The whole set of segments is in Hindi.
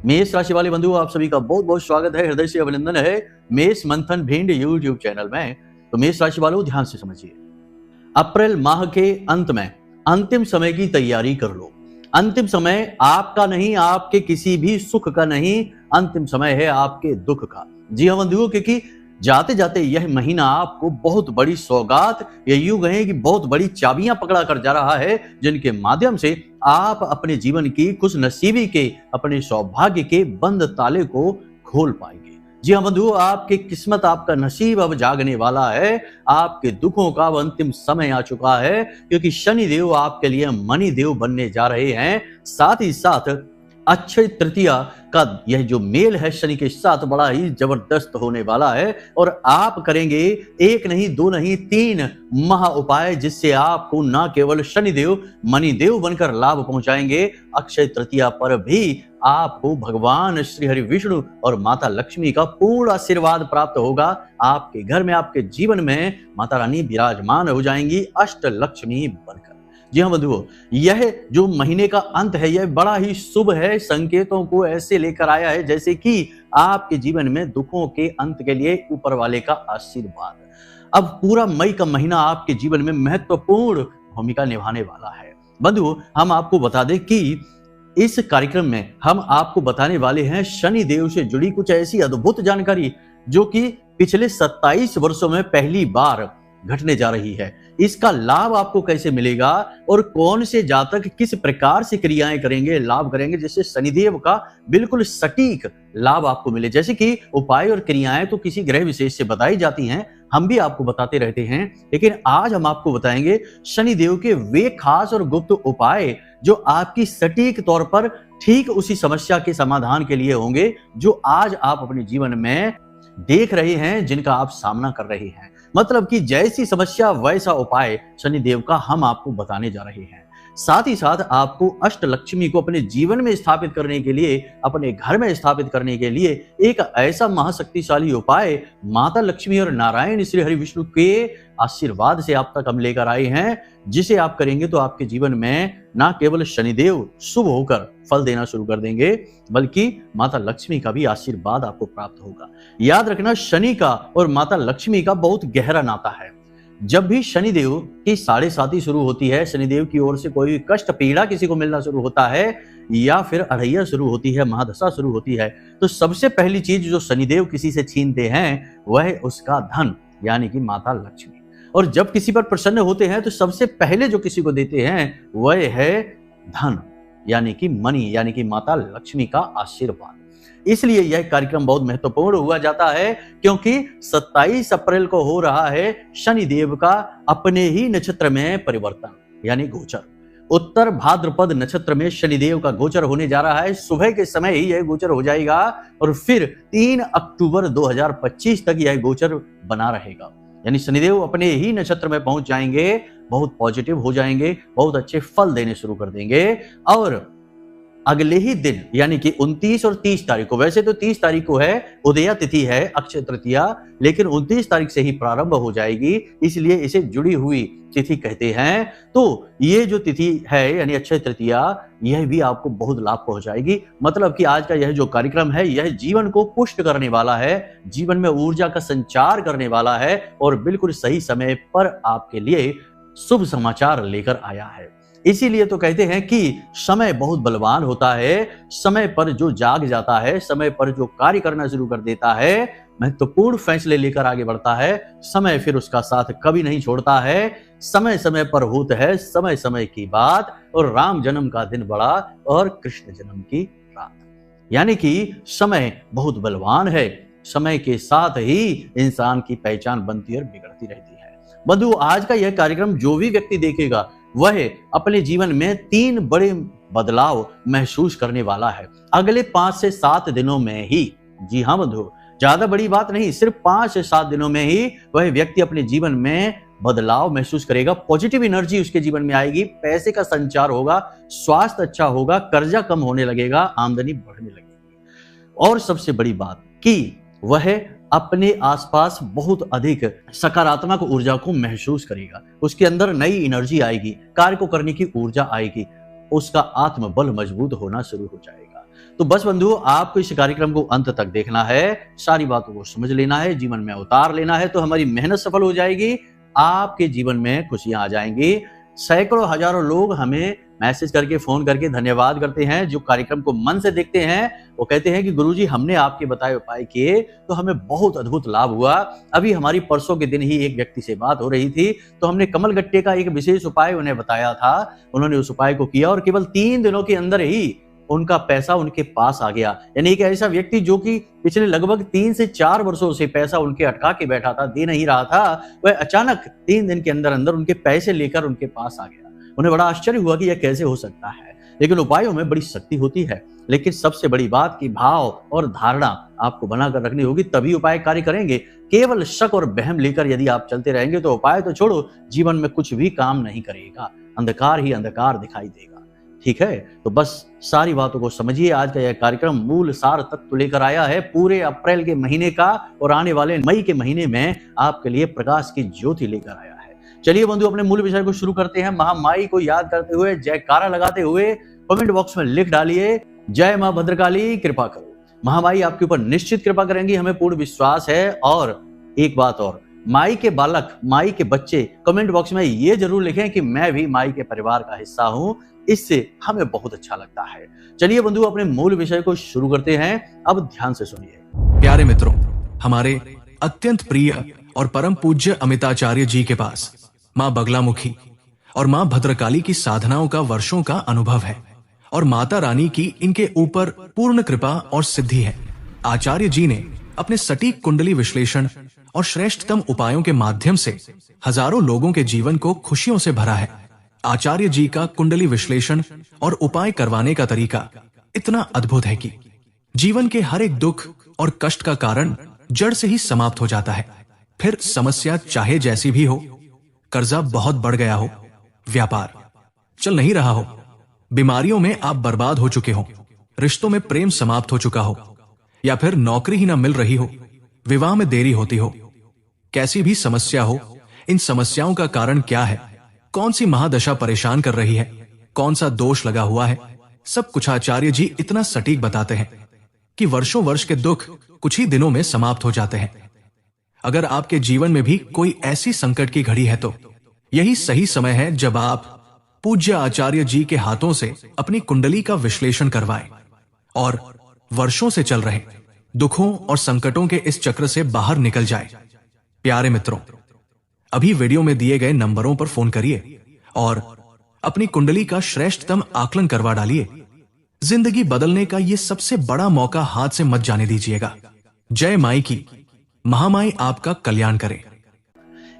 मेष राशि वाले बंधुओं, आप सभी का बहुत बहुत स्वागत है, हृदय से अभिनंदन है मेष मंथन भिंड यूट्यूब चैनल में। तो मेष राशि वालों, ध्यान से समझिए। अप्रैल माह के अंत में अंतिम समय की तैयारी कर लो। अंतिम समय आपका नहीं, आपके किसी भी सुख का नहीं, अंतिम समय है आपके दुख का। जी हाँ बंधुओं, क्योंकि जाते जाते यह महीना आपको बहुत बड़ी सौगात, या यूं कहें कि बहुत बड़ी चाबियां पकड़ा कर जा रहा है, जिनके माध्यम से आप अपने जीवन की खुश नसीबी के, अपने सौभाग्य के बंद ताले को खोल पाएंगे। जी हाँ बंधुओं, आपकी किस्मत, आपका नसीब अब जागने वाला है। आपके दुखों का अब अंतिम समय आ चुका है, क्योंकि शनि देव आपके लिए मणि देव बनने जा रहे हैं। साथ ही साथ अक्षय तृतीया का यह जो मेल है शनि के साथ, बड़ा ही जबरदस्त होने वाला है। और आप करेंगे एक नहीं, दो नहीं, 3 महा उपाय, जिससे आपको न केवल शनिदेव मणिदेव बनकर लाभ पहुंचाएंगे, अक्षय तृतीया पर भी आपको भगवान श्री हरि विष्णु और माता लक्ष्मी का पूर्ण आशीर्वाद प्राप्त होगा। आपके घर में, आपके जीवन में माता रानी विराजमान हो जाएंगी, अष्ट लक्ष्मी बनकर। जी हाँ बंधुओं, यह जो महीने का अंत है, यह बड़ा ही शुभ है। संकेतों को ऐसे लेकर आया है जैसे कि आपके जीवन में दुखों के अंत के लिए ऊपर वाले का आशीर्वाद। अब पूरा मई का महीना आपके जीवन में महत्वपूर्ण भूमिका निभाने वाला है। बंधुओं, हम आपको बता दें कि इस कार्यक्रम में हम आपको बताने वाले हैं शनि देव से जुड़ी कुछ ऐसी अद्भुत जानकारी, जो कि पिछले 27 वर्षों में पहली बार घटने जा रही है। इसका लाभ आपको कैसे मिलेगा और कौन से जातक किस प्रकार से क्रियाएं करेंगे, लाभ करेंगे, जिससे शनिदेव का बिल्कुल सटीक लाभ आपको मिले। जैसे कि उपाय और क्रियाएं तो किसी ग्रह विशेष से बताई जाती हैं, हम भी आपको बताते रहते हैं, लेकिन आज हम आपको बताएंगे शनिदेव के वे खास और गुप्त उपाय, जो आपकी सटीक तौर पर ठीक उसी समस्या के समाधान के लिए होंगे, जो आज आप अपने जीवन में देख रहे हैं, जिनका आप सामना कर रहे हैं। मतलब कि जैसी समस्या वैसा उपाय शनिदेव का हम आपको बताने जा रहे हैं। साथ ही साथ आपको अष्ट लक्ष्मी को अपने जीवन में स्थापित करने के लिए, अपने घर में स्थापित करने के लिए एक ऐसा महाशक्तिशाली उपाय माता लक्ष्मी और नारायण श्री हरि विष्णु के आशीर्वाद से आप तक हम लेकर आए हैं, जिसे आप करेंगे तो आपके जीवन में ना केवल शनिदेव शुभ होकर फल देना शुरू कर देंगे, बल्कि माता लक्ष्मी का भी आशीर्वाद आपको प्राप्त होगा। याद रखना, शनि का और माता लक्ष्मी का बहुत गहरा नाता है। जब भी शनिदेव की साढ़े साती शुरू होती है, शनिदेव की ओर से कोई कष्ट पीड़ा किसी को मिलना शुरू होता है, या फिर अढ़ैया शुरू होती है, महादशा शुरू होती है, तो सबसे पहली चीज जो शनिदेव किसी से छीनते हैं वह है उसका धन, यानी कि माता लक्ष्मी। और जब किसी पर प्रसन्न होते हैं तो सबसे पहले जो किसी को देते हैं वह है धन, यानी कि मणि, यानी कि माता लक्ष्मी का आशीर्वाद। इसलिए यह कार्यक्रम बहुत महत्वपूर्ण हुआ जाता है, क्योंकि 27 अप्रैल को हो रहा है शनिदेव का अपने ही नक्षत्र में परिवर्तन, यानी गोचर। उत्तर भाद्रपद नक्षत्र में शनिदेव का गोचर होने जा रहा है। सुबह के समय ही यह गोचर हो जाएगा और फिर 3 अक्टूबर 2025 तक यह गोचर बना रहेगा। यानी शनिदेव अपने ही नक्षत्र में पहुंच जाएंगे, बहुत पॉजिटिव हो जाएंगे, बहुत अच्छे फल देने शुरू कर देंगे। और अगले ही दिन, यानी कि 29 और 30 तारीख को, वैसे तो 30 तारीख को है उदया तिथि है, अक्षय तृतीया, लेकिन 29 तारीख से ही प्रारंभ हो जाएगी, इसलिए इसे जुड़ी हुई तिथि कहते हैं। तो ये जो तिथि है, यानी अक्षय तृतीया, यह भी आपको बहुत लाभ पहुंचाएगी। मतलब कि आज का यह जो कार्यक्रम है, यह जीवन को पुष्ट करने वाला है, जीवन में ऊर्जा का संचार करने वाला है, और बिल्कुल सही समय पर आपके लिए शुभ समाचार लेकर आया है। इसीलिए तो कहते हैं कि समय बहुत बलवान होता है। समय पर जो जाग जाता है, समय पर जो कार्य करना शुरू कर देता है, महत्वपूर्ण फैसले लेकर आगे बढ़ता है, समय फिर उसका साथ कभी नहीं छोड़ता है। समय समय पर होता है समय समय की बात, और राम जन्म का दिन बड़ा और कृष्ण जन्म की रात। यानी कि समय बहुत बलवान है। समय के साथ ही इंसान की पहचान बनती और बिगड़ती रहती है। बंधु, आज का यह कार्यक्रम जो भी व्यक्ति देखेगा वह अपने जीवन में 3 बड़े बदलाव महसूस करने वाला है अगले 5 से 7 दिनों में ही। जी हाँ बंधु, ज्यादा बड़ी बात नहीं, सिर्फ 5 से 7 दिनों में ही वह व्यक्ति अपने जीवन में बदलाव महसूस करेगा। पॉजिटिव एनर्जी उसके जीवन में आएगी, पैसे का संचार होगा, स्वास्थ्य अच्छा होगा, कर्जा कम होने लगेगा, आमदनी बढ़ने लगेगी। और सबसे बड़ी बात कि वह अपने आसपास बहुत अधिक सकारात्मक ऊर्जा को महसूस करेगा, उसके अंदर नई एनर्जी आएगी, कार्य को करने की ऊर्जा आएगी, उसका आत्मबल मजबूत होना शुरू हो जाएगा। तो बस बंधु, आपको इस कार्यक्रम को अंत तक देखना है, सारी बातों को समझ लेना है, जीवन में उतार लेना है, तो हमारी मेहनत सफल हो जाएगी, आपके जीवन में खुशियां आ जाएंगी। सैकड़ों हजारों लोग हमें मैसेज करके, फोन करके धन्यवाद करते हैं, जो कार्यक्रम को मन से देखते हैं। वो कहते हैं कि गुरुजी, हमने आपके बताए उपाय किए तो हमें बहुत अद्भुत लाभ हुआ। अभी हमारी परसों के दिन ही एक व्यक्ति से बात हो रही थी, तो हमने कमल गट्टे का एक विशेष उपाय उन्हें बताया था, उन्होंने उस उपाय को किया और केवल 3 दिनों के अंदर ही उनका पैसा उनके पास आ गया। यानी एक ऐसा व्यक्ति जो कि पिछले लगभग 3 से 4 वर्षों से पैसा उनके अटका के बैठा था, दे नहीं रहा था, वह अचानक 3 दिन के अंदर अंदर उनके पैसे लेकर उनके पास आ गया। उन्हें बड़ा आश्चर्य हुआ कि यह कैसे हो सकता है। लेकिन उपायों में बड़ी शक्ति होती है, लेकिन सबसे बड़ी बात कि भाव और धारणा आपको बनाकर रखनी होगी, तभी उपाय कार्य करेंगे। केवल शक और वहम लेकर यदि आप चलते रहेंगे तो उपाय तो छोड़ो, जीवन में कुछ भी काम नहीं करेगा, अंधकार ही अंधकार दिखाई देगा। ठीक है, तो बस सारी बातों को समझिए। आज का यह कार्यक्रम मूल सार तत्व लेकर आया है पूरे अप्रैल के महीने का, और आने वाले मई के महीने में आपके लिए प्रकाश की ज्योति लेकर आया है। चलिए बंधु, अपने मूल विषय को शुरू करते हैं। महामाई को याद करते हुए, जयकारा लगाते हुए कमेंट बॉक्स में लिख डालिए, जय मां भद्रकाली कृपा करो। महामाई आपके ऊपर निश्चित कृपा करेंगी, हमें पूर्ण विश्वास है। और एक बात और, माई के बालक, माई के बच्चे कमेंट बॉक्स में ये जरूर लिखें कि मैं भी माई के परिवार का हिस्सा हूं, इससे हमें बहुत अच्छा लगता है। चलिए बंधु, अपने मूल विषय को शुरू करते हैं, अब ध्यान से सुनिए। प्यारे मित्रों, हमारे अत्यंत प्रिय और परम पूज्य अमिताचार्य जी के पास मां बगलामुखी और मां भद्रकाली की साधनाओं का वर्षों का अनुभव है, और माता रानी की इनके ऊपर पूर्ण कृपा और सिद्धि है। आचार्य जी ने अपने सटीक कुंडली विश्लेषण और श्रेष्ठतम उपायों के माध्यम से हजारों लोगों के जीवन को खुशियों से भरा है। आचार्य जी का कुंडली विश्लेषण और उपाय करवाने का तरीका इतना अद्भुत है कि जीवन के हर एक दुख और कष्ट का कारण जड़ से ही समाप्त हो जाता है। फिर समस्या चाहे जैसी भी हो, कर्जा बहुत बढ़ गया हो, व्यापार चल नहीं रहा हो, बीमारियों में आप बर्बाद हो चुके हो, रिश्तों में प्रेम समाप्त हो चुका हो, या फिर नौकरी ही ना मिल रही हो, विवाह में देरी होती हो, कैसी भी समस्या हो, इन समस्याओं का कारण क्या है, कौन सी महादशा परेशान कर रही है, कौन सा दोष लगा हुआ है, सब कुछ आचार्य जी इतना सटीक बताते हैं कि वर्षों वर्ष के दुख कुछ ही दिनों में समाप्त हो जाते हैं। अगर आपके जीवन में भी कोई ऐसी संकट की घड़ी है तो यही सही समय है जब आप पूज्य आचार्य जी के हाथों से अपनी कुंडली का विश्लेषण करवाएं और वर्षों से चल रहे दुखों और संकटों के इस चक्र से बाहर निकल जाए। प्यारे मित्रों, अभी वीडियो में दिए गए नंबरों पर फोन करिए और अपनी कुंडली का श्रेष्ठतम आकलन करवा डालिए। जिंदगी बदलने का ये सबसे बड़ा मौका हाथ से मत जाने दीजिएगा। जय माई की, महामाई आपका कल्याण करे।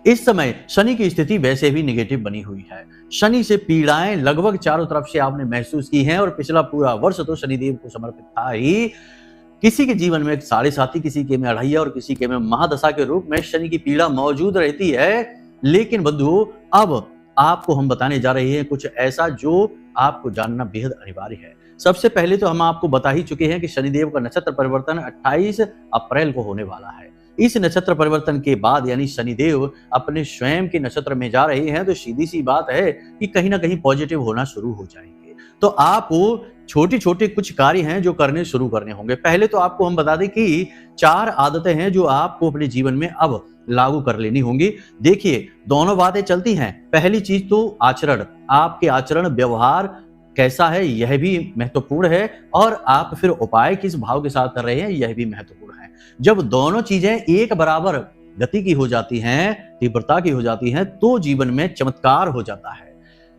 इस समय शनि की स्थिति वैसे भी निगेटिव बनी हुई है। शनि से पीड़ाएं लगभग चारों तरफ से आपने महसूस की हैं, और पिछला पूरा वर्ष तो शनिदेव को समर्पित था ही। किसी के जीवन में 7.5, किसी के में 2.5 और किसी के में महादशा के रूप में शनि की पीड़ा मौजूद रहती है। लेकिन बंधु, अब आपको हम बताने जा रहे हैं कुछ ऐसा जो आपको जानना बेहद अनिवार्य है। सबसे पहले तो हम आपको बता ही चुके हैं कि शनिदेव का नक्षत्र परिवर्तन 28 अप्रैल को होने वाला है। इस नक्षत्र परिवर्तन के बाद यानी शनिदेव अपने स्वयं के नक्षत्र में जा रहे हैं, तो सीधी सी बात है कि कहीं ना कहीं पॉजिटिव होना शुरू हो जाएंगे। तो आपको छोटे छोटे कुछ कार्य हैं जो करने शुरू करने होंगे। पहले तो आपको हम बता दें कि 4 आदतें हैं जो आपको अपने जीवन में अब लागू कर लेनी होंगी। देखिए, दोनों बातें चलती हैं। पहली चीज तो आचरण, आपके आचरण व्यवहार कैसा है यह भी महत्वपूर्ण है, और आप फिर उपाय किस भाव के साथ कर रहे हैं यह भी महत्वपूर्ण है। जब दोनों चीजें एक बराबर गति की हो जाती हैं, तीव्रता की हो जाती हैं, तो जीवन में चमत्कार हो जाता है।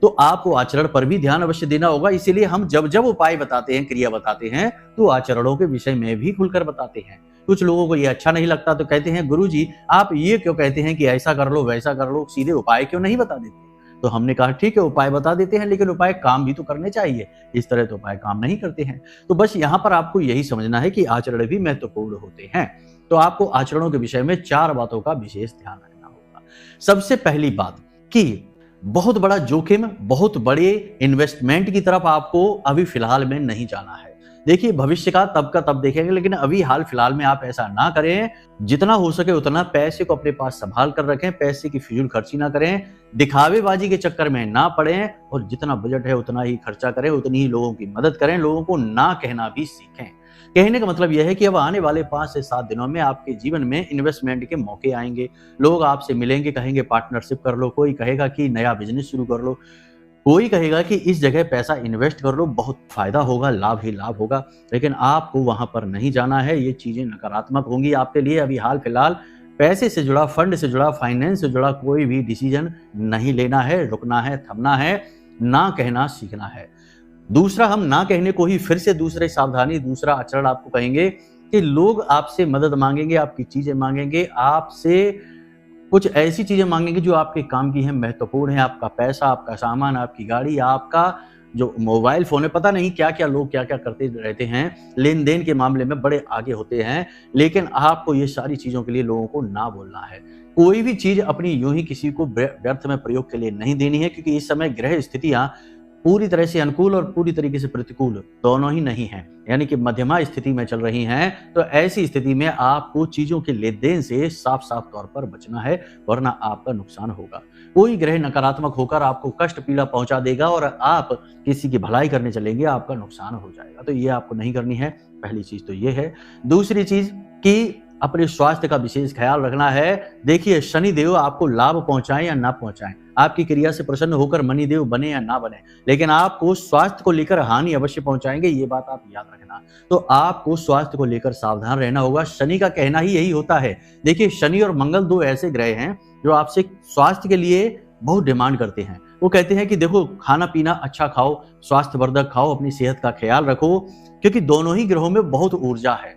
तो आपको आचरण पर भी ध्यान अवश्य देना होगा। इसीलिए हम जब जब उपाय बताते हैं, क्रिया बताते हैं, तो आचरणों के विषय में भी खुलकर बताते हैं। कुछ लोगों को ये अच्छा नहीं लगता तो कहते हैं, गुरुजी आप ये क्यों कहते हैं कि ऐसा कर लो वैसा कर लो, सीधे उपाय क्यों नहीं बता देते? तो हमने कहा ठीक है, उपाय बता देते हैं, लेकिन उपाय काम भी तो करने चाहिए। इस तरह तो उपाय काम नहीं करते हैं। तो बस यहाँ पर आपको यही समझना है कि आचरण भी महत्वपूर्ण होते हैं। तो आपको आचरणों के विषय में 4 बातों का विशेष ध्यान रखना होगा। सबसे पहली बात कि बहुत बड़ा जोखिम, बहुत बड़े इन्वेस्टमेंट की तरफ आपको अभी फिलहाल में नहीं जाना है। देखिए भविष्य का तब देखेंगे, लेकिन अभी हाल फिलहाल में आप ऐसा ना करें। जितना हो सके उतना पैसे को अपने पास संभाल कर रखें, पैसे की फिजूल खर्ची ना करें, दिखावेबाजी के चक्कर में ना पड़ें और जितना बजट है उतना ही खर्चा करें, उतनी ही लोगों की मदद करें, लोगों को ना कहना भी सीखें। कहने का मतलब यह है कि अब आने वाले 5 से 7 दिनों में आपके जीवन में इन्वेस्टमेंट के मौके आएंगे। लोग आपसे मिलेंगे, कहेंगे पार्टनरशिप कर लो, कोई कहेगा कि नया बिजनेस शुरू कर लो, कोई कहेगा कि इस जगह पैसा इन्वेस्ट कर लो, बहुत फायदा होगा, लाभ ही लाभ होगा। लेकिन आपको वहां पर नहीं जाना है, ये चीजें नकारात्मक होंगी आपके लिए। अभी हाल फिलहाल पैसे से जुड़ा, फंड से जुड़ा, फाइनेंस से जुड़ा कोई भी डिसीजन नहीं लेना है, रुकना है, थमना है, ना कहना सीखना है। दूसरा, हम ना कहने को ही फिर से दूसरे सावधानी, दूसरा आचरण आपको कहेंगे कि लोग आपसे मदद मांगेंगे, आपकी चीजें मांगेंगे, आपसे कुछ ऐसी चीजें मांगेंगे जो आपके काम की हैं, महत्वपूर्ण है। आपका पैसा, आपका सामान, आपकी गाड़ी, आपका जो मोबाइल फोन है, पता नहीं क्या क्या लोग क्या क्या करते रहते हैं, लेन देन के मामले में बड़े आगे होते हैं। लेकिन आपको ये सारी चीजों के लिए लोगों को ना बोलना है। कोई भी चीज अपनी यूं ही किसी को व्यर्थ में प्रयोग के लिए नहीं देनी है, क्योंकि इस समय ग्रह स्थितियां पूरी तरह से अनुकूल और पूरी तरीके से प्रतिकूल दोनों ही नहीं हैं, यानी कि मध्यमा स्थिति में चल रही हैं। तो ऐसी स्थिति में आपको चीजों के लेन देन से साफ साफ तौर पर बचना है, वरना आपका नुकसान होगा। कोई ग्रह नकारात्मक होकर आपको कष्ट पीड़ा पहुंचा देगा और आप किसी की भलाई करने चलेंगे, आपका नुकसान हो जाएगा। तो ये आपको नहीं करनी है, पहली चीज तो ये है। दूसरी चीज कि अपने स्वास्थ्य का विशेष ख्याल रखना है। देखिए शनि देव आपको लाभ पहुंचाएं या ना पहुंचाएं, आपकी क्रिया से प्रसन्न होकर मनी देव बने या ना बने, लेकिन आपको स्वास्थ्य को लेकर हानि अवश्य पहुंचाएंगे, ये बात आप याद रखना। तो आपको स्वास्थ्य को लेकर सावधान रहना होगा। शनि का कहना ही यही होता है। देखिए शनि और मंगल दो ऐसे ग्रह हैं जो आपसे स्वास्थ्य के लिए बहुत डिमांड करते हैं। वो कहते हैं कि देखो खाना पीना अच्छा खाओ, स्वास्थ्यवर्धक खाओ, अपनी सेहत का ख्याल रखो, क्योंकि दोनों ही ग्रहों में बहुत ऊर्जा है।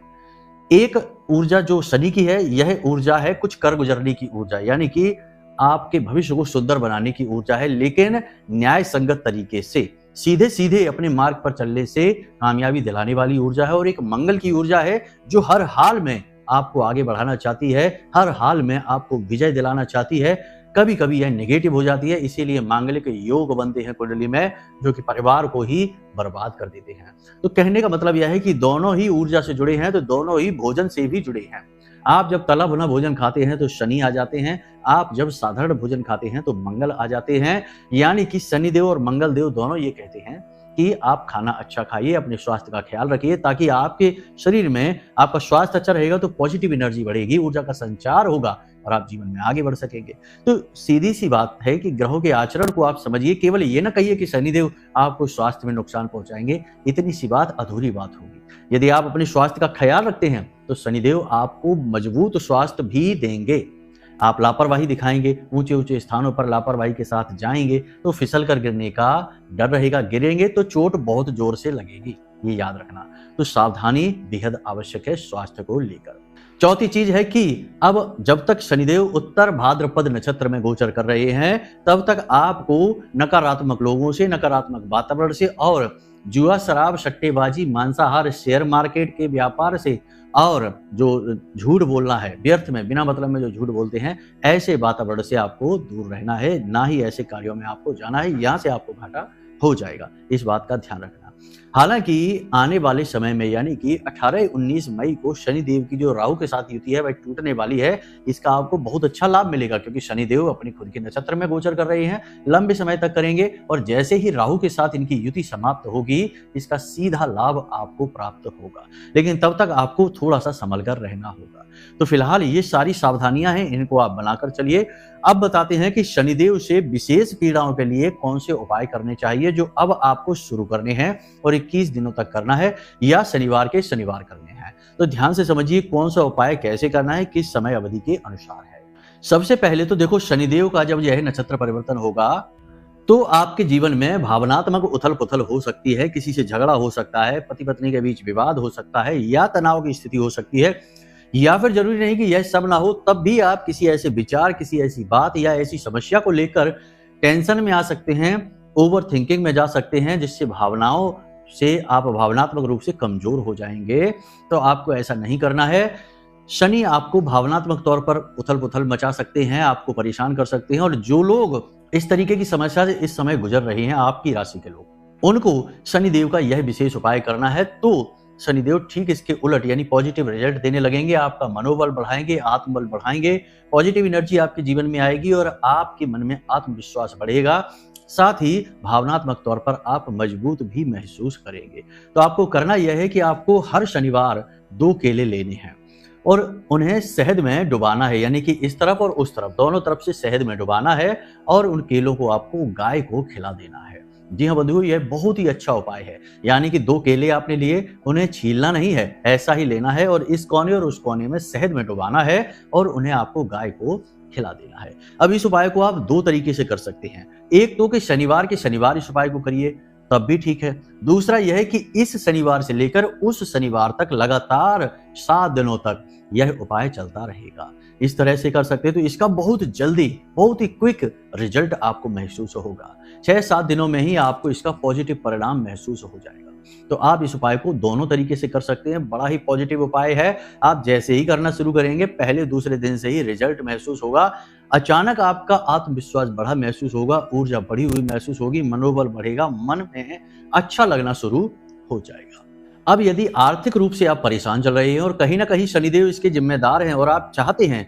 एक ऊर्जा जो शनि की है, यह ऊर्जा है कुछ कर गुजरने की ऊर्जा, यानी कि आपके भविष्य को सुंदर बनाने की ऊर्जा है, लेकिन न्याय संगत तरीके से सीधे सीधे अपने मार्ग पर चलने से कामयाबी दिलाने वाली ऊर्जा है। और एक मंगल की ऊर्जा है जो हर हाल में आपको आगे बढ़ाना चाहती है, हर हाल में आपको विजय दिलाना चाहती है। कभी कभी यह नेगेटिव हो जाती है, इसीलिए मांगलिक योग बनते हैं कुंडली में, जो कि परिवार को ही बर्बाद कर देते हैं। तो कहने का मतलब यह है कि दोनों ही ऊर्जा से जुड़े हैं, तो दोनों ही भोजन से भी जुड़े हैं। आप जब तला भुना भोजन खाते हैं तो शनि आ जाते हैं, आप जब साधारण भोजन खाते हैं तो मंगल आ जाते हैं। यानी कि शनि देव और मंगल देव दोनों ये कहते हैं कि आप खाना अच्छा खाइए, अपने स्वास्थ्य का ख्याल रखिए, ताकि आपके शरीर में आपका स्वास्थ्य अच्छा रहेगा तो पॉजिटिव एनर्जी बढ़ेगी, ऊर्जा का संचार होगा और आप जीवन में आगे बढ़ सकेंगे। तो सीधी सी बात है कि ग्रहों के आचरण को आप समझिए, केवल ये ना कहिए कि शनिदेव आपको स्वास्थ्य में नुकसान पहुंचाएंगे, इतनी सी बात अधूरी बात होगी। यदि आप अपने स्वास्थ्य का ख्याल रखते हैं तो शनिदेव आपको मजबूत स्वास्थ्य भी देंगे। आप लापरवाही दिखाएंगे, ऊंचे ऊंचे स्थानों पर लापरवाही के साथ जाएंगे तो फिसल कर गिरने का डर रहेगा, गिरेंगे तो चोट बहुत जोर से लगेगी, ये याद रखना। तो सावधानी बेहद आवश्यक है स्वास्थ्य को लेकर। चौथी चीज है कि अब जब तक शनिदेव उत्तर भाद्रपद नक्षत्र में गोचर कर रहे हैं, तब तक आपको नकारात्मक लोगों से, नकारात्मक वातावरण से और जुआ, शराब, सट्टेबाजी, मांसाहार, शेयर मार्केट के व्यापार से और जो झूठ बोलना है, व्यर्थ में बिना मतलब में जो झूठ बोलते हैं, ऐसे वातावरण से आपको दूर रहना है, ना ही ऐसे कार्यों में आपको जाना है, यहाँ से आपको घाटा हो जाएगा। इस बात का ध्यान रखना। हालांकि आने वाले समय में यानी कि 18-19 मई को शनिदेव की जो राहु के साथ युति है वह टूटने वाली है। इसका आपको बहुत अच्छा लाभ मिलेगा, क्योंकि शनिदेव अपने खुद के नक्षत्र में गोचर कर रहे हैं, लंबे समय तक करेंगे, और जैसे ही राहु के साथ इनकी युति समाप्त होगी, इसका सीधा लाभ आपको प्राप्त होगा। लेकिन तब तक आपको थोड़ा सा संभल कर रहना होगा। तो फिलहाल ये सारी सावधानियां हैं, इनको आप बनाकर चलिए। अब बताते हैं कि शनिदेव से विशेष पीड़ाओं के लिए कौन से उपाय करने चाहिए, जो अब आपको शुरू करने हैं और 21 दिनों तक करना है, या शनिवार के शनिवार करने हैं। तो ध्यान से समझिए कौन सा उपाय कैसे करना है, किस समय अवधि के अनुसार है। सबसे पहले तो देखो, शनिदेव का जब यह नक्षत्र परिवर्तन होगा तो आपके जीवन में भावनात्मक उथल पुथल हो सकती है, किसी से झगड़ा हो सकता है, पति पत्नी के बीच विवाद हो सकता है, या तनाव की स्थिति हो सकती है, या फिर जरूरी नहीं कि यह सब ना हो, तब भी आप किसी ऐसे विचार, किसी ऐसी बात या ऐसी समस्या को लेकर टेंशन में आ सकते हैं, ओवर थिंकिंग में जा सकते हैं, जिससे भावनाओं से आप भावनात्मक रूप से कमजोर हो जाएंगे। तो आपको ऐसा नहीं करना है। शनि आपको भावनात्मक तौर पर उथल पुथल मचा सकते हैं, आपको परेशान कर सकते हैं, और जो लोग इस तरीके की समस्या से इस समय गुजर रहे हैं, आपकी राशि के लोग, उनको शनिदेव का यह विशेष उपाय करना है। तो शनिदेव ठीक इसके उलट यानी पॉजिटिव रिजल्ट देने लगेंगे। आपका मनोबल बढ़ाएंगे, आत्मबल बढ़ाएंगे, पॉजिटिव एनर्जी आपके जीवन में आएगी और आपके मन में आत्मविश्वास बढ़ेगा। साथ ही भावनात्मक तौर पर आप मजबूत भी महसूस करेंगे। तो आपको करना यह है कि आपको हर शनिवार 2 केले लेने हैं और उन्हें शहद में डुबाना है, यानी कि इस तरफ और उस तरफ दोनों तरफ से शहद में डुबाना है और उन केलों को आपको गाय को खिला देना है। जी हाँ बंधुओं, यह बहुत ही अच्छा उपाय है। यानी कि 2 केले आपने लिए, उन्हें छीलना नहीं है, ऐसा ही लेना है और इस कोने और उस कोने में शहद में डुबाना है और उन्हें आपको गाय को खिला देना है। अब इस उपाय को आप 2 तरीके से कर सकते हैं। एक तो कि शनिवार के शनिवार इस उपाय को करिए, तब भी ठीक है। दूसरा यह है कि इस शनिवार से लेकर उस शनिवार तक लगातार 7 दिनों तक यह उपाय चलता रहेगा। इस तरह से कर सकते हैं तो इसका बहुत जल्दी, बहुत ही क्विक रिजल्ट आपको महसूस होगा। 6-7 दिनों में ही आपको इसका पॉजिटिव परिणाम महसूस हो जाएगा। तो आप इस उपाय को दोनों तरीके से कर सकते हैं। बड़ा ही पॉजिटिव उपाय है। आप जैसे ही करना शुरू करेंगे, पहले दूसरे दिन से ही रिजल्ट महसूस होगा। अचानक आपका आत्मविश्वास बढ़ा महसूस होगा, ऊर्जा बढ़ी हुई महसूस होगी, मनोबल बढ़ेगा, मन में अच्छा लगना शुरू हो जाएगा। अब यदि आर्थिक रूप से आप परेशान चल रहे हैं और कहीं ना कहीं शनिदेव इसके जिम्मेदार हैं और आप चाहते हैं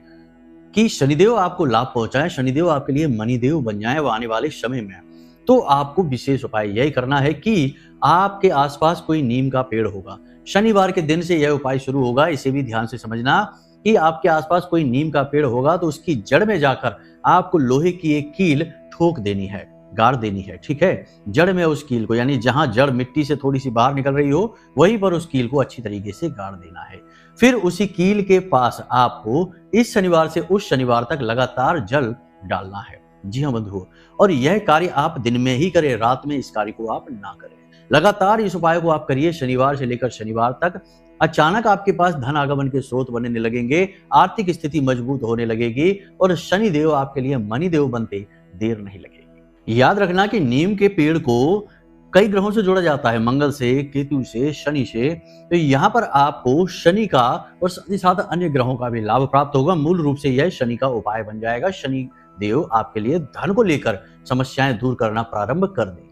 कि शनिदेव आपको लाभ पहुंचाए, शनिदेव आपके लिए मणिदेव बन जाए आने वाले समय में, तो आपको विशेष उपाय यही करना है कि आपके आसपास कोई नीम का पेड़ होगा। शनिवार के दिन से यह उपाय शुरू होगा। इसे भी ध्यान से समझना कि आपके आसपास कोई नीम का पेड़ होगा तो उसकी जड़ में जाकर आपको लोहे की एक कील ठोक देनी है, गाड़ देनी है। ठीक है, जड़ में उस कील को, यानी जहां जड़ मिट्टी से थोड़ी सी बाहर निकल रही हो वहीं पर उस कील को अच्छी तरीके से गाड़ देना है। फिर उसी कील के पास आपको इस शनिवार से उस शनिवार तक लगातार जल डालना है। जी हाँ बंधुओं, और यह कार्य आप दिन में ही करें, रात में इस कार्य को आप ना करें। लगातार इस उपाय को आप करिए शनिवार से लेकर शनिवार तक। अचानक आपके पास धन आगमन के स्रोत बनने लगेंगे, आर्थिक स्थिति मजबूत होने लगेगी और शनिदेव आपके लिए मणिदेव बनते देर नहीं लगेगी। याद रखना कि नीम के पेड़ को कई ग्रहों से जोड़ा जाता है, मंगल से, केतु से, शनि से। तो यहाँ पर आपको शनि का और साथ ही साथ अन्य ग्रहों का भी लाभ प्राप्त होगा। मूल रूप से यह शनि का उपाय बन जाएगा। शनि देव आपके लिए धन को लेकर समस्याएं दूर करना प्रारंभ कर देंगे।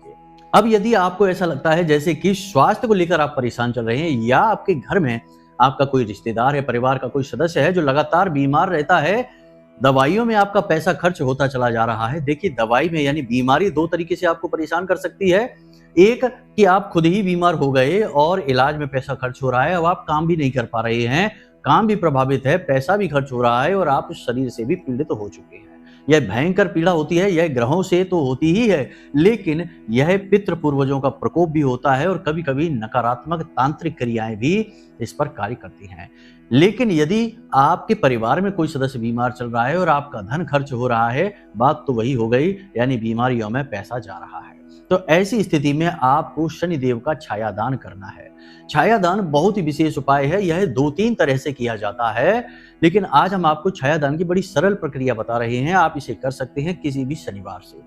अब यदि आपको ऐसा लगता है जैसे कि स्वास्थ्य को लेकर आप परेशान चल रहे हैं या आपके घर में आपका कोई रिश्तेदार है, परिवार का कोई सदस्य है जो लगातार बीमार रहता है, दवाइयों में आपका पैसा खर्च होता चला जा रहा है। देखिए, दवाई में यानी बीमारी 2 तरीके से आपको परेशान कर सकती है। एक कि आप खुद ही बीमार हो गए और इलाज में पैसा खर्च हो रहा है, अब आप काम भी नहीं कर पा रहे हैं, काम भी प्रभावित है, पैसा भी खर्च हो रहा है और आप शरीर से भी पीड़ित हो चुके हैं। यह भयंकर पीड़ा होती है, यह ग्रहों से तो होती ही है, लेकिन यह पितृ पूर्वजों का प्रकोप भी होता है और कभी कभी नकारात्मक तांत्रिक क्रियाएं भी इस पर कार्य करती हैं। लेकिन यदि आपके परिवार में कोई सदस्य बीमार चल रहा है और आपका धन खर्च हो रहा है, बात तो वही हो गई, यानी बीमारियों में पैसा जा रहा है। तो ऐसी स्थिति में आपको शनिदेव का छायादान करना है। छायादान बहुत ही विशेष उपाय है। यह 2-3 तरह से किया जाता है, लेकिन आज हम आपको छायादान की बड़ी सरल प्रक्रिया बता रहे हैं। आप इसे कर सकते हैं किसी भी शनिवार से।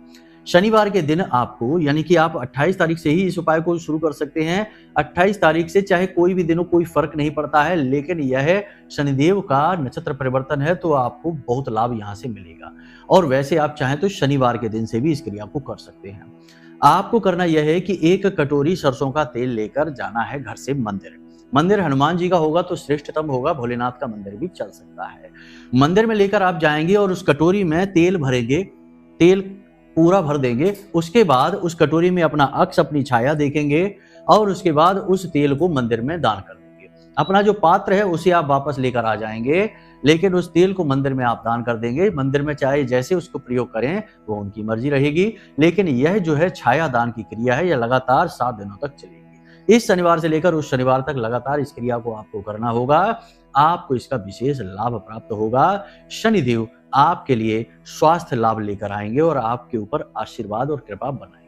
शनिवार के दिन आपको, यानी कि आप 28 तारीख से ही इस उपाय को शुरू कर सकते हैं। 28 तारीख से चाहे कोई भी दिन हो, कोई फर्क नहीं पड़ता है, लेकिन यह शनिदेव का नक्षत्र परिवर्तन है तो आपको बहुत लाभ यहाँ से मिलेगा। और वैसे आप चाहें तो शनिवार के दिन से भी इस क्रिया को कर सकते हैं। आपको करना यह है कि 1 कटोरी सरसों का तेल लेकर जाना है घर से मंदिर। मंदिर हनुमान जी का होगा तो श्रेष्ठतम होगा, भोलेनाथ का मंदिर भी चल सकता है। मंदिर में लेकर आप जाएंगे और उस कटोरी में तेल भरेंगे, तेल पूरा भर देंगे। उसके बाद उस कटोरी में अपना अक्ष, अपनी छाया देखेंगे और उसके बाद उस तेल को मंदिर में दान कर देंगे। अपना जो पात्र है उसे आप वापस लेकर आ जाएंगे, लेकिन उस तेल को मंदिर में आप दान कर देंगे। मंदिर में चाहे जैसे उसको प्रयोग करें वो उनकी मर्जी रहेगी, लेकिन यह जो है छाया दान की क्रिया है, यह लगातार 7 दिनों तक चलेगी। इस शनिवार से लेकर उस शनिवार तक लगातार इस क्रिया को आपको करना होगा। आपको इसका विशेष लाभ प्राप्त होगा। शनिदेव आपके लिए स्वास्थ्य लाभ लेकर आएंगे और आपके ऊपर आशीर्वाद और कृपा बनाएंगे।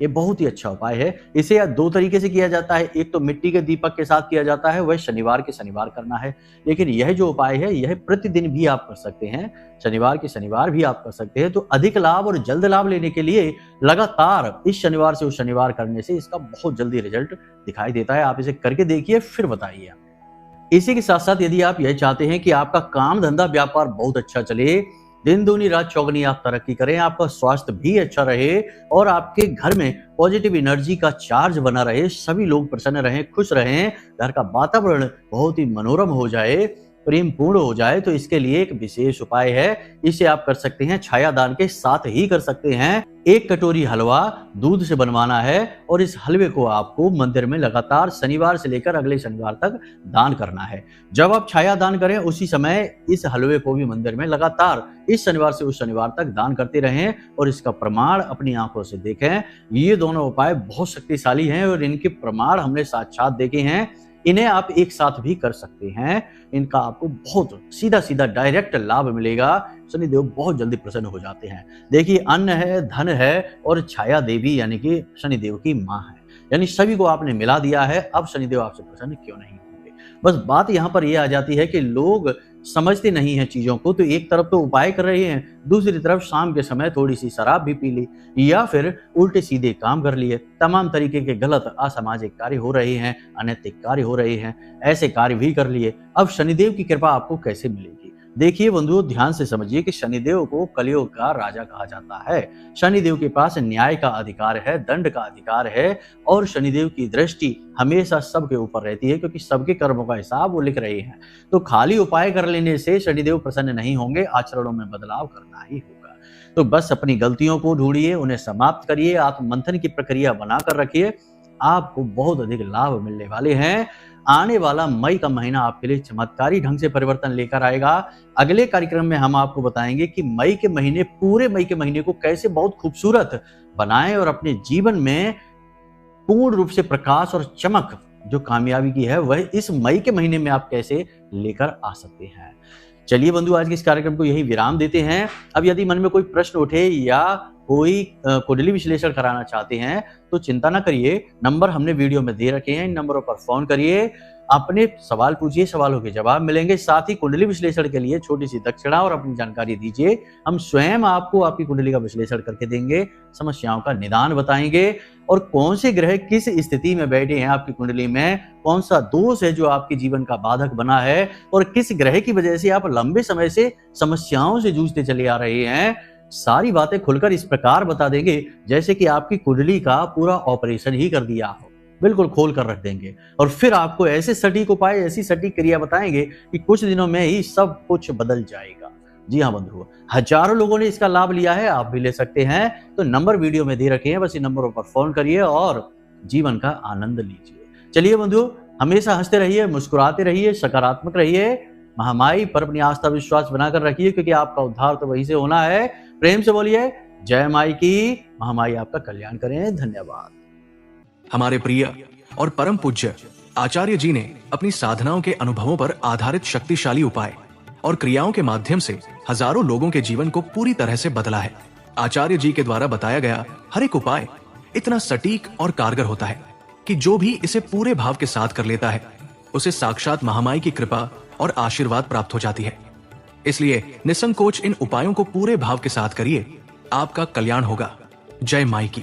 ये बहुत ही अच्छा उपाय है। इसे 2 तरीके से किया जाता है। एक तो मिट्टी के दीपक के साथ किया जाता है, वह शनिवार के शनिवार करना है। लेकिन यह जो उपाय है यह प्रतिदिन भी आप कर सकते हैं, शनिवार के शनिवार भी आप कर सकते हैं। तो अधिक लाभ और जल्द लाभ लेने के लिए लगातार इस शनिवार से उस शनिवार करने से इसका बहुत जल्दी रिजल्ट दिखाई देता है। आप इसे करके देखिए, फिर बताइए। इसी के साथ साथ यदि आप यह चाहते हैं कि आपका काम धंधा व्यापार बहुत अच्छा चले, दिन दूनी रात चौगनी आप तरक्की करें, आपका स्वास्थ्य भी अच्छा रहे और आपके घर में पॉजिटिव एनर्जी का चार्ज बना रहे, सभी लोग प्रसन्न रहें, खुश रहें, घर का वातावरण बहुत ही मनोरम हो जाए, प्रेम पूर्ण हो जाए। तो इसके लिए एक विशेष उपाय है, इसे आप कर सकते हैं छाया दान के साथ ही कर सकते हैं। 1 कटोरी हलवा दूध से बनवाना है और इस हलवे को आपको मंदिर में लगातार शनिवार से लेकर अगले शनिवार तक दान करना है। जब आप छाया दान करें उसी समय इस हलवे को भी मंदिर में लगातार इस शनिवार से उस शनिवार तक दान करते रहें और इसका प्रमाण अपनी आंखों से देखें। ये दोनों उपाय बहुत शक्तिशाली हैं और इनके प्रमाण हमने साक्षात देखे हैं। इन्हें आप एक साथ भी कर सकते हैं, इनका आपको बहुत सीधा सीधा डायरेक्ट लाभ मिलेगा। शनिदेव बहुत जल्दी प्रसन्न हो जाते हैं। देखिए, अन्न है, धन है और छाया देवी यानी कि शनिदेव की माँ है, यानी सभी को आपने मिला दिया है। अब शनिदेव आपसे प्रसन्न क्यों नहीं होंगे? बस बात यहाँ पर यह आ जाती है कि लोग समझते नहीं है चीजों को, तो एक तरफ तो उपाय कर रहे हैं, दूसरी तरफ शाम के समय थोड़ी सी शराब भी पी ली या फिर उल्टे सीधे काम कर लिए। तमाम तरीके के गलत असामाजिक कार्य हो रहे हैं, अनैतिक कार्य हो रहे हैं, ऐसे कार्य भी कर लिए। अब शनिदेव की कृपा आपको कैसे मिलेगी? देखिए बंधुओं, ध्यान से समझिए कि शनिदेव को कलियुग का राजा कहा जाता है। शनिदेव के पास न्याय का अधिकार है, दंड का अधिकार है और शनिदेव की दृष्टि हमेशा सबके ऊपर रहती है, क्योंकि सबके कर्मों का हिसाब वो लिख रहे हैं। तो खाली उपाय कर लेने से शनिदेव प्रसन्न नहीं होंगे, आचरणों में बदलाव करना ही होगा। तो बस अपनी गलतियों को ढूंढिए, उन्हें समाप्त करिए, आत्ममंथन की प्रक्रिया बनाकर रखिए, आपको बहुत अधिक लाभ मिलने वाले हैं। आने वाला मई का महीना आपके लिए चमत्कारी ढंग से परिवर्तन लेकर आएगा। अगले कार्यक्रम में हम आपको बताएंगे कि पूरे मई के महीने को कैसे बहुत खूबसूरत बनाएं और अपने जीवन में पूर्ण रूप से प्रकाश और चमक जो कामयाबी की है वह इस मई के महीने में आप कैसे लेकर आ सकते हैं। चलिए बंधु, आज के इस कार्यक्रम को यही विराम देते हैं। अब यदि मन में कोई प्रश्न उठे या कोई कुंडली विश्लेषण कराना चाहते हैं तो चिंता ना करिए, नंबर हमने वीडियो में दे रखे हैं, इन नंबरों पर फोन करिए, अपने सवाल पूछिए, सवालों के जवाब मिलेंगे। साथ ही कुंडली विश्लेषण के लिए छोटी सी दक्षिणा और अपनी जानकारी दीजिए, हम स्वयं आपको आपकी कुंडली का विश्लेषण करके देंगे, समस्याओं का निदान बताएंगे और कौन से ग्रह किस स्थिति में बैठे हैं आपकी कुंडली में, कौन सा दोष है जो आपके जीवन का बाधक बना है और किस ग्रह की वजह से आप लंबे समय से समस्याओं से जूझते चले आ रहे हैं, सारी बातें खुलकर इस प्रकार बता देंगे जैसे कि आपकी कुंडली का पूरा ऑपरेशन ही कर दिया हो। बिल्कुल खोल कर रख देंगे और फिर आपको ऐसे सटीक उपाय, ऐसी सटीक क्रिया बताएंगे कि कुछ दिनों में ही सब कुछ बदल जाएगा। जी हाँ बंधुओं, हजारों लोगों ने इसका लाभ लिया है, आप भी ले सकते हैं। तो नंबर वीडियो में दे रखे हैं, बस इन नंबरों पर फोन करिए और जीवन का आनंद लीजिए। चलिए बंधुओं, हमेशा हंसते रहिए, मुस्कुराते रहिए, सकारात्मक रहिए, महामाई पर अपनी आस्था विश्वास बनाकर रखिए, क्योंकि आपका उद्धार तो वहीं से होना है। प्रेम से बोलिए जय माई की, महामाई आपका कल्याण करें। धन्यवाद। हमारे प्रिय और परम पूज्य आचार्य जी ने अपनी साधनाओं के अनुभवों पर आधारित शक्तिशाली उपाय और क्रियाओं के माध्यम से हजारों लोगों के जीवन को पूरी तरह से बदला है। आचार्य जी के द्वारा बताया गया हर एक उपाय इतना सटीक और कारगर होता है कि जो भी इसे पूरे भाव के साथ कर लेता है उसे साक्षात महामाई की कृपा और आशीर्वाद प्राप्त हो जाती है। इसलिए निसंकोच इन उपायों को पूरे भाव के साथ करिए, आपका कल्याण होगा। जय माई की।